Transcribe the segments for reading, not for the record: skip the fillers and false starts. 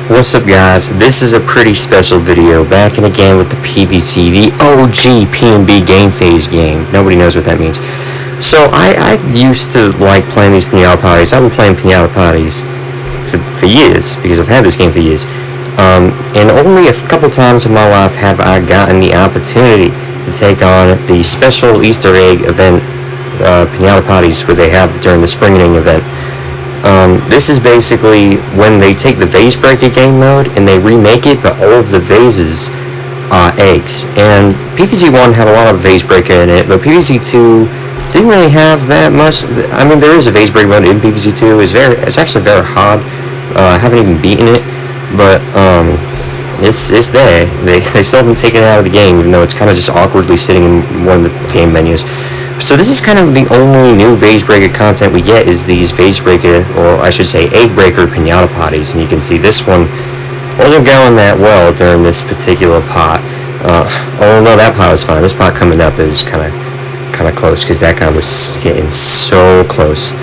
What's up, guys? This is a pretty special video, back in again with the PVZ, the OG PNB game phase game. Nobody knows what that means. So I used to like playing these pinata parties. I've been playing pinata parties for years, because I've had this game for years. And only a couple times in my life have I gotten the opportunity to take on the special Easter egg event pinata parties where they have during the Springening event. This is basically when they take the vase breaker game mode and they remake it, but all of the vases are eggs. And PVZ1 had a lot of vase breaker in it, but PVZ2 didn't really have that much. I mean, there is a vase breaker mode in PVZ2. It's actually very hard. I haven't even beaten it, but it's there. They still haven't taken it out of the game, even though it's kind of just awkwardly sitting in one of the game menus. So this is kind of the only new vase breaker content we get, is these vase breaker, or I should say egg breaker pinata parties. And you can see this one wasn't going that well during this particular pot. Oh no, that pot was fine. This pot coming up, it was kind of close, because that guy was getting so close.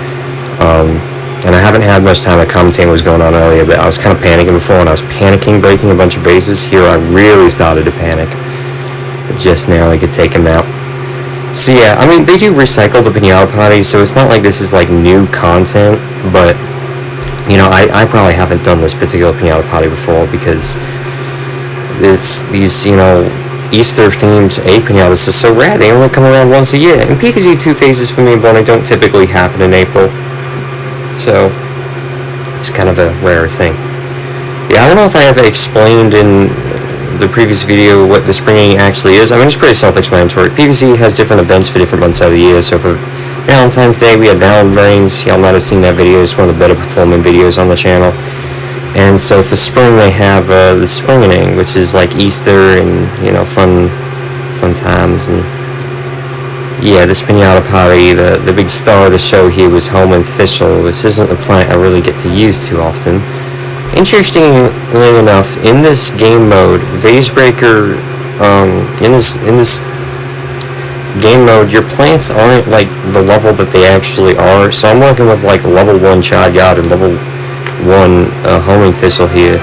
And I haven't had much time to commentate what was going on earlier, but I was kind of panicking before, and I was panicking breaking a bunch of vases. Here I really started to panic. Just narrowly could take him out. So yeah, I mean, they do recycle the pinata parties, so it's not like this is like new content, but you know, I probably haven't done this particular pinata party before, because these you know, Easter themed egg pinatas are so rare. They only come around once a year, and PVZ2 phases for me and Bonnie don't typically happen in April, so it's kind of a rare thing. Yeah, I don't know if I ever explained in the previous video what the Springening actually is. I mean, it's pretty self-explanatory. PVZ has different events for different months out of the year. So for Valentine's Day, we had Valentine's. Y'all might have seen that video. It's one of the better performing videos on the channel. And so for spring, they have the Springening, which is like Easter and, you know, fun times. And yeah, this pinata party, the big star of the show here was Home and Thistle, which isn't a plant I really get to use too often. Interestingly enough, in this game mode, vase breaker, in this game mode, your plants aren't like the level that they actually are. So I'm working with like level 1 Chard Yard and level 1 Homing Thistle here.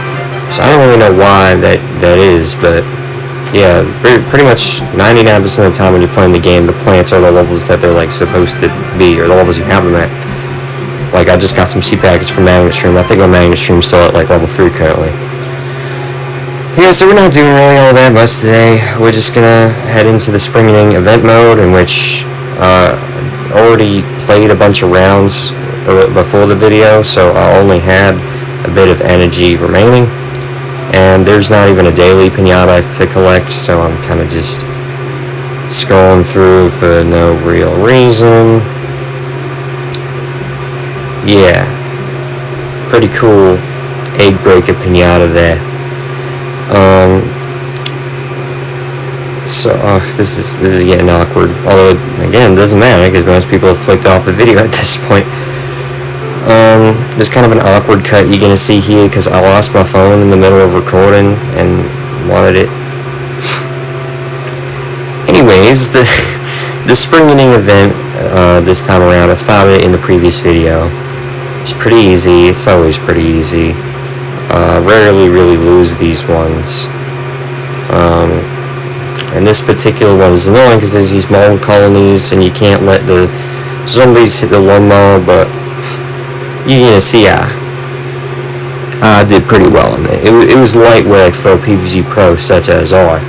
So I don't really know why that is, but yeah, pretty much 99% of the time when you're playing the game, the plants are the levels that they're like supposed to be, or the levels you have them at. Like, I just got some seed package from Magnet Stream. I think my Magnet Stream's still at like level 3 currently. Yeah, so we're not doing really all that much today. We're just gonna head into the Springening event mode, in which already played a bunch of rounds before the video, so I only had a bit of energy remaining. And there's not even a daily pinata to collect, so I'm kind of just scrolling through for no real reason. Yeah, pretty cool egg breaker pinata there. So this is getting awkward. Although again, it doesn't matter, because most people have clicked off the video at this point. There's kind of an awkward cut you're gonna see here, because I lost my phone in the middle of recording and wanted it. Anyways, the Springening event this time around, I started in the previous video. It's pretty easy. It's always pretty easy. Rarely really lose these ones. And this particular one is annoying because there's these mold colonies and you can't let the zombies hit the lawnmower, but you're gonna see I did pretty well in it. It was light work for a PVZ pro such as I.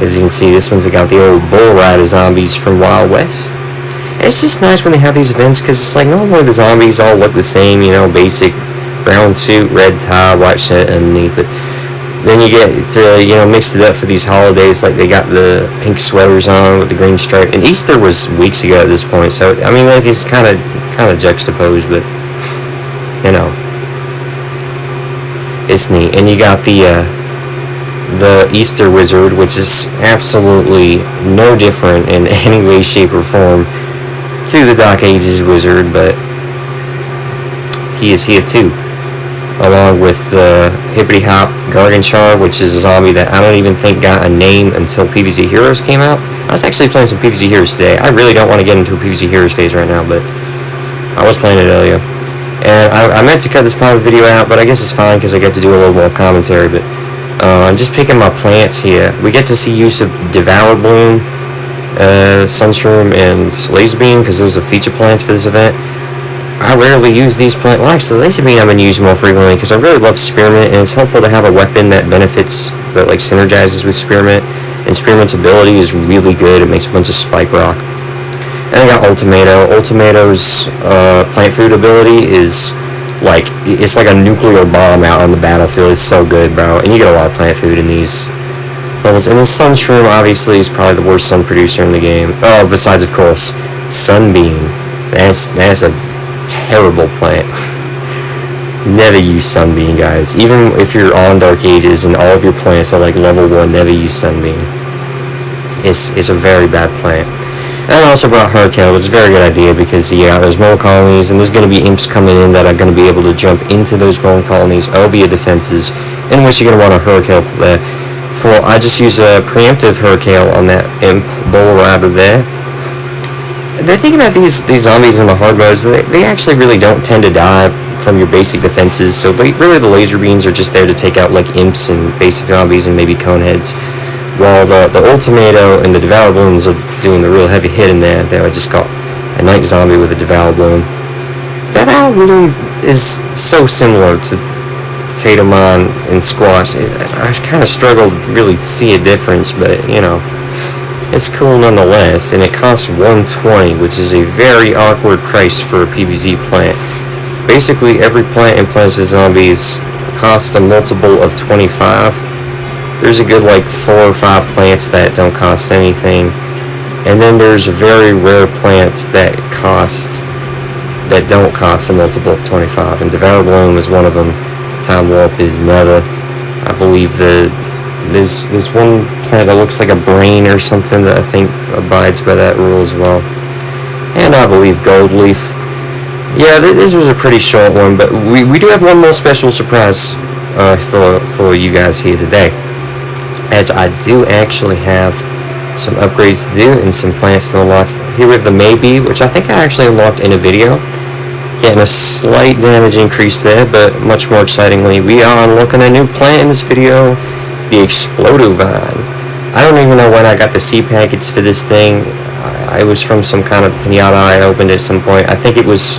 As you can see, this one's got the old bull rider zombies from Wild West. It's just nice when they have these events, because it's like normally the zombies all look the same, you know, basic brown suit, red tie, white shirt underneath, but then you get to, you know, mix it up for these holidays, like they got the pink sweaters on with the green stripe, and Easter was weeks ago at this point, so I mean, like, it's kind of juxtaposed, but you know, it's neat. And you got the Easter wizard, which is absolutely no different in any way, shape, or form to the Dark Ages wizard, but he is here too, along with the Hippity Hop Garganchar, which is a zombie that I don't even think got a name until PVZ Heroes came out. I was actually playing some PVZ Heroes today. I really don't want to get into a PVZ Heroes phase right now, but I was playing it earlier. And I meant to cut this part of the video out, but I guess it's fine because I get to do a little more commentary. But I'm just picking my plants here. We get to see use of Devour Bloom, Sunshroom, and Laser Beam because those are feature plants for this event. I rarely use these plants. Well, actually, Laser Beam I'm going to use more frequently because I really love Spearmint, and it's helpful to have a weapon that benefits, that like synergizes with Spearmint. And Spearmint's ability is really good. It makes a bunch of Spike Rock. And I got Ultimato. Ultimato's plant food ability is like, it's like a nuclear bomb out on the battlefield. It's so good, bro. And you get a lot of plant food in these levels. And then Sunshroom obviously is probably the worst sun producer in the game. Oh, besides of course Sunbeam. That's a terrible plant. Never use Sunbeam, guys. Even if you're on Dark Ages and all of your plants are like level 1, never use Sunbeam. It's a very bad plant. And I also brought Hurricane, which is a very good idea because, yeah, there's mole colonies, and there's going to be imps coming in that are going to be able to jump into those mole colonies over your defenses, in which you're going to want a Hurricane for that. I just use a preemptive Hurricane on that imp bowl rather there. The thing about these zombies in the hard modes, they actually really don't tend to die from your basic defenses, so really the laser beams are just there to take out like imps and basic zombies and maybe coneheads. While the Ultimato and the Devour Blooms are doing the real heavy hit in there. I just got a Night Zombie with a Devour Bloom. Devour Bloom is so similar to Potato Mon and Squash. I kind of struggled to really see a difference, but you know, it's cool nonetheless. And it costs 120, which is a very awkward price for a PvZ plant. Basically, every plant in Plants vs Zombies costs a multiple of 25. There's a good like 4 or 5 plants that don't cost anything, and then there's very rare plants that don't cost a multiple of 25, and Devour Bloom is one of them. Time Warp is another. I believe there's one plant that looks like a brain or something that I think abides by that rule as well. And I believe Gold Leaf. Yeah, this was a pretty short one, but we do have one more special surprise for you guys here today. As I do actually have some upgrades to do and some plants to unlock. Here we have the Maybe, which I think I actually unlocked in a video. Getting a slight damage increase there, but much more excitingly, we are unlocking a new plant in this video, the Explodovine. I don't even know when I got the seed packets for this thing. I was from some kind of pinata I opened at some point. I think it was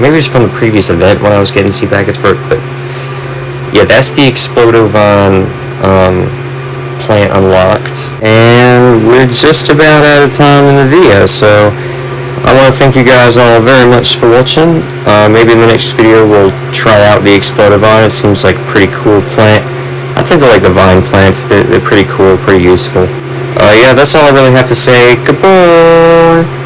maybe it was from the previous event when I was getting seed packets for it, but yeah, that's the Explodovine plant unlocked, and we're just about out of time in the video, so I want to thank you guys all very much for watching. Maybe in the next video we'll try out the Explodovine. It seems like a pretty cool plant. I tend to like the vine plants. They're pretty cool, pretty useful. Yeah, that's all I really have to say. Goodbye!